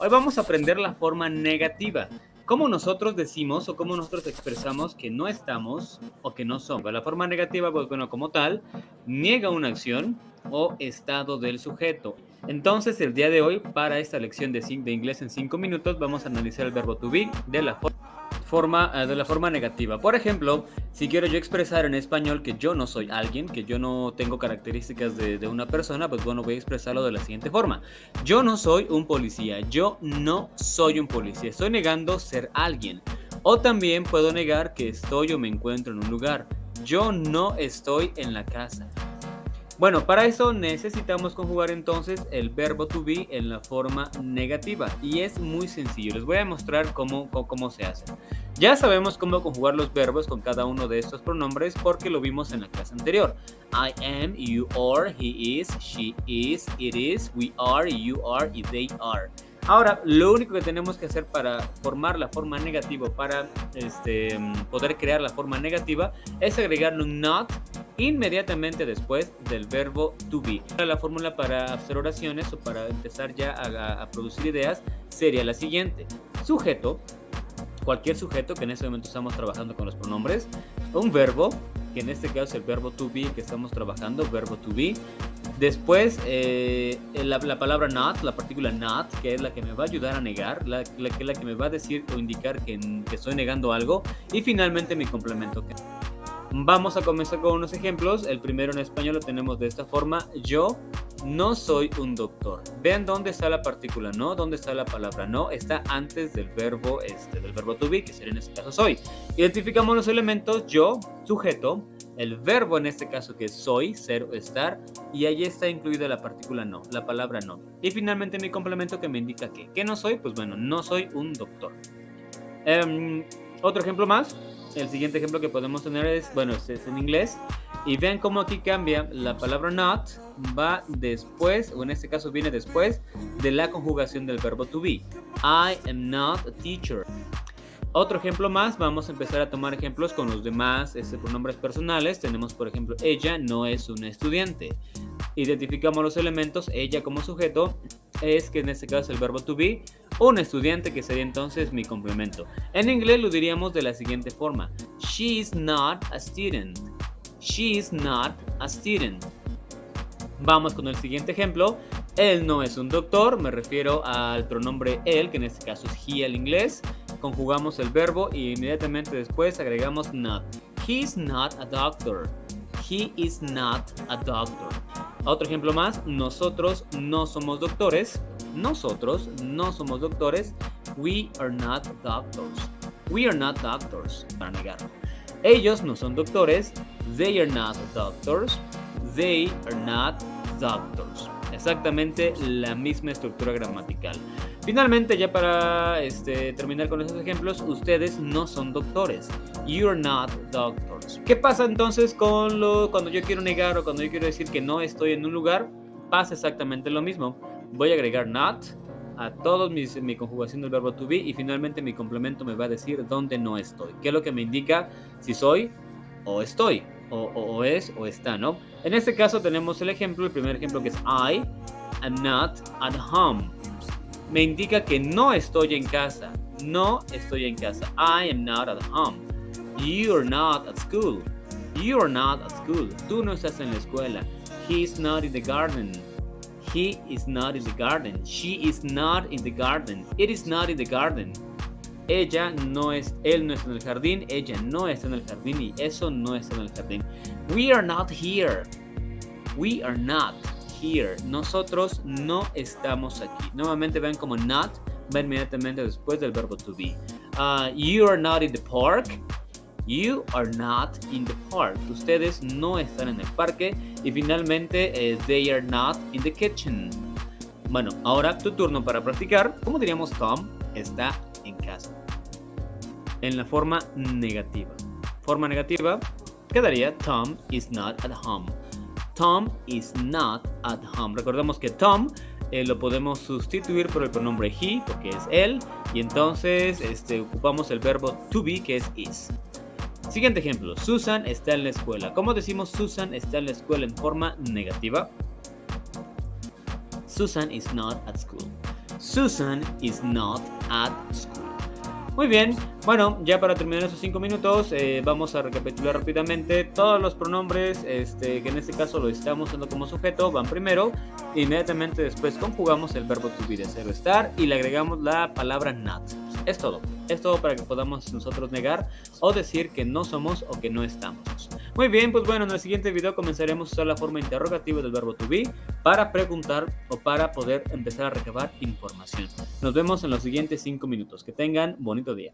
Hoy vamos a aprender la forma negativa. Cómo nosotros decimos o cómo nosotros expresamos que no estamos o que no somos. La forma negativa, pues bueno, como tal, niega una acción o estado del sujeto. Entonces, el día de hoy, para esta lección de inglés en 5 minutos, vamos a analizar el verbo to be de la forma negativa. Por ejemplo, si quiero yo expresar en español que yo no soy alguien, que yo no tengo características de una persona, pues bueno, voy a expresarlo de la siguiente forma. Yo no soy un policía, yo no soy un policía, estoy negando ser alguien. O también puedo negar que estoy o me encuentro en un lugar. Yo no estoy en la casa. Bueno, para eso necesitamos conjugar entonces el verbo to be en la forma negativa y es muy sencillo. Les voy a mostrar cómo se hace. Ya sabemos cómo conjugar los verbos con cada uno de estos pronombres porque lo vimos en la clase anterior. I am, you are, he is, she is, it is, we are, you are y they are. Ahora, lo único que tenemos que hacer para formar la forma negativa, para poder crear la forma negativa, es agregarle un not inmediatamente después del verbo to be. La fórmula para hacer oraciones o para empezar ya a producir ideas sería la siguiente. Sujeto, cualquier sujeto, que en este momento estamos trabajando con los pronombres, un verbo, que en este caso es el verbo to be que estamos trabajando, verbo to be. Después la palabra not, la partícula not, que es la que me va a ayudar a negar, la que me va a decir o indicar que estoy negando algo. Y finalmente mi complemento. Vamos a comenzar con unos ejemplos. El primero en español lo tenemos de esta forma. Yo no soy un doctor. Vean dónde está la partícula no, dónde está la palabra no. Está antes del verbo to be, que sería en este caso soy. Identificamos los elementos yo, sujeto, el verbo en este caso que es soy, ser o estar, y ahí está incluida la partícula no, la palabra no. Y finalmente mi complemento que me indica que ¿qué no soy? Pues bueno, no soy un doctor. Otro ejemplo más. El siguiente ejemplo que podemos tener es en inglés. Y vean cómo aquí cambia la palabra not, va después, o en este caso viene después de la conjugación del verbo to be. I am not a teacher. Otro ejemplo más, vamos a empezar a tomar ejemplos con los demás pronombres personales. Tenemos, por ejemplo, ella no es una estudiante. Identificamos los elementos, ella como sujeto, es que en este caso es el verbo to be, un estudiante que sería entonces mi complemento. En inglés lo diríamos de la siguiente forma. She is not a student. She is not a student. Vamos con el siguiente ejemplo. Él no es un doctor, me refiero al pronombre él, que en este caso es he al inglés. Conjugamos el verbo y inmediatamente después agregamos not. He is not a doctor. He is not a doctor. Otro ejemplo más, nosotros no somos doctores. Nosotros no somos doctores. We are not doctors. We are not doctors. Para negarlo. Ellos no son doctores. They are not doctors. They are not doctors. Exactamente la misma estructura gramatical. Finalmente, ya para terminar con esos ejemplos, ustedes no son doctores. You are not doctors. ¿Qué pasa entonces cuando yo quiero negar o cuando yo quiero decir que no estoy en un lugar? Pasa exactamente lo mismo. Voy a agregar not a todos mi conjugación del verbo to be y finalmente mi complemento me va a decir dónde no estoy. ¿Qué es lo que me indica si soy o estoy? O es o está, ¿no? En este caso tenemos el primer ejemplo que es I am not at home. Me indica que no estoy en casa. No estoy en casa. I am not at home. You are not at school. You are not at school. Tú no estás en la escuela. He is not in the garden. He is not in the garden. She is not in the garden. It is not in the garden. Él no está en el jardín, ella no está en el jardín y eso no está en el jardín. We are not here. We are not here. Nosotros no estamos aquí. Nuevamente ven como not va inmediatamente después del verbo to be. You are not in the park. You are not in the park. Ustedes no están en el parque. Y finalmente, they are not in the kitchen. Bueno, ahora tu turno para practicar. ¿Cómo diríamos Tom está en casa? En la forma negativa. Forma negativa quedaría Tom is not at home. Tom is not at home. Recordemos que Tom lo podemos sustituir por el pronombre he, porque es él. Y entonces ocupamos el verbo to be, que es is. Siguiente ejemplo. Susan está en la escuela. ¿Cómo decimos Susan está en la escuela en forma negativa? Susan is not at school. Susan is not at school. Muy bien, bueno, ya para terminar esos 5 minutos, vamos a recapitular rápidamente todos los pronombres, que en este caso lo estamos usando como sujeto, van primero, inmediatamente después conjugamos el verbo to be de ser o estar y le agregamos la palabra not. Es todo para que podamos nosotros negar o decir que no somos o que no estamos. Muy bien, pues bueno, en el siguiente video comenzaremos a usar la forma interrogativa del verbo to be para preguntar o para poder empezar a recabar información. Nos vemos en los siguientes 5 minutos. Que tengan bonito día.